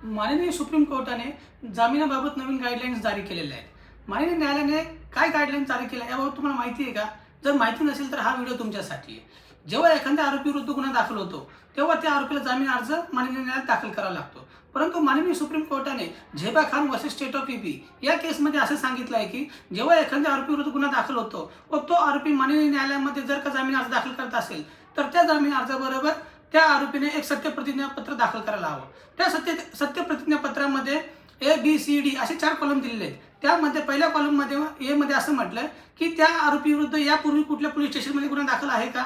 माननीय सुप्रीम कोर्टाने जामिनाबाबत नवीन गाईडलाईन्स जारी केलेल्या आहेत. माननीय न्यायालयाने काय गाईडलाईन जारी केल्या याबाबत तुम्हाला माहिती आहे का? जर माहिती नसेल तर हा व्हिडिओ तुमच्यासाठी आहे. जेव्हा एखाद्या आरोपी विरुद्ध गुन्हा दाखल होतो तेव्हा त्या आरोपीला जामीन अर्ज माननीय न्यायालयात दाखल करावा लागतो. परंतु माननीय सुप्रीम कोर्टाने Zeba Khan versus state of UP या केसमध्ये असं सांगितलं आहे की जेव्हा एखाद्या आरोपी विरुद्ध गुन्हा दाखल होतो व तो आरोपी माननीय न्यायालयामध्ये जर का जामीन अर्ज दाखल करत असेल तर त्या जामीन अर्जाबरोबर त्या आरोपीने एक सत्य प्रतिज्ञापत्र दाखल करायला हवं. त्या सत्य प्रतिज्ञापत्रामध्ये ABCD असे 4 कॉलम दिलेले आहेत. त्यामध्ये पहिल्या कॉलममध्ये ए मध्ये असं म्हटलं की त्या आरोपी विरुद्ध यापूर्वी कुठल्या पोलीस स्टेशनमध्ये गुन्हा दाखल आहे का,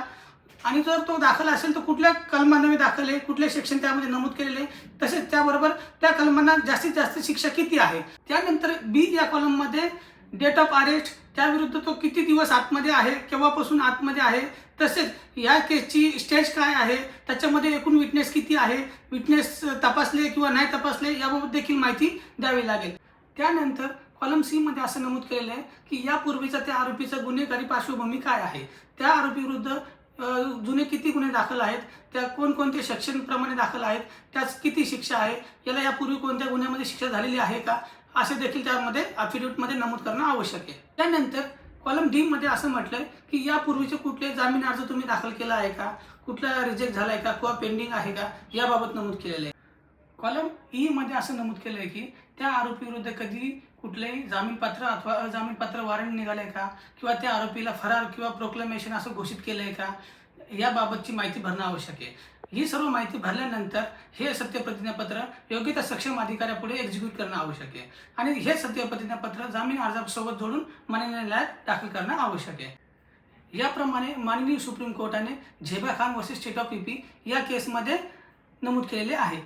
आणि जर तो दाखल असेल तर कुठल्या कलमाने दाखल आहे, कुठले सेक्शन त्यामध्ये नमूद केलेले आहे, तसेच त्याबरोबर त्या कलमांना जास्तीत जास्त शिक्षा किती आहे. त्यानंतर बी या कॉलममध्ये डेट ऑफ अरेस्ट, त्याविरुद्ध तो किती दिवस आतमध्ये आहे, केव्हापासून आतमध्ये आहे, तसेच या केसची स्टेज काय आहे, त्याच्यामध्ये एकूण विटनेस किती आहे, विटनेस तपासले किंवा नाही तपासले याबाबत देखील माहिती द्यावी लागेल. त्यानंतर कॉलम सी मध्ये असं नमूद केलेलं आहे की यापूर्वीचा त्या आरोपीचा गुन्हेगारी पार्श्वभूमी काय आहे, त्या आरोपी विरुद्ध जुने किती गुन्हे दाखल आहेत, त्या कोणकोणते सेक्शन प्रमाणे दाखल आहेत, त्यास किती शिक्षा आहे, याला यापूर्वी कोणत्या गुन्ह्यामध्ये शिक्षा झालेली आहे का, असे देखील त्यामध्ये ॲफिडेव्हिटमध्ये नमूद करणं आवश्यक आहे. त्यानंतर कॉलम डी मध्ये असं म्हटलंय की यापूर्वीचे कुठले जामीन अर्ज तुम्ही दाखल केला आहे का, कुठला रिजेक्ट झालाय का किंवा पेंडिंग आहे का, याबाबत नमूद केलेलं आहे. कॉलम ई मध्ये असं नमूद केलं आहे की त्या आरोपी विरुद्ध कधी कुठलेही जामीनपात्र अथवा अजामीनपात्र वॉरंट निघाले का, किंवा त्या आरोपीला फरार किंवा प्रोक्लेमेशन असं घोषित केलंय का, याबाबतची माहिती भरणं आवश्यक आहे. ही सर्व माहिती भरल्यानंतर हे सत्य प्रतिज्ञापत्र योग्य त्या सक्षम अधिकाऱ्यापुढे एक्झिक्यूट करणं आवश्यक आहे, आणि हे सत्य प्रतिज्ञापत्र जामीन अर्जासोबत जोडून माननीय न्यायालयात दाखल करणं आवश्यक आहे. याप्रमाणे माननीय सुप्रीम कोर्टाने Zeba Khan versus state of UP या केसमध्ये नमूद केलेले आहे.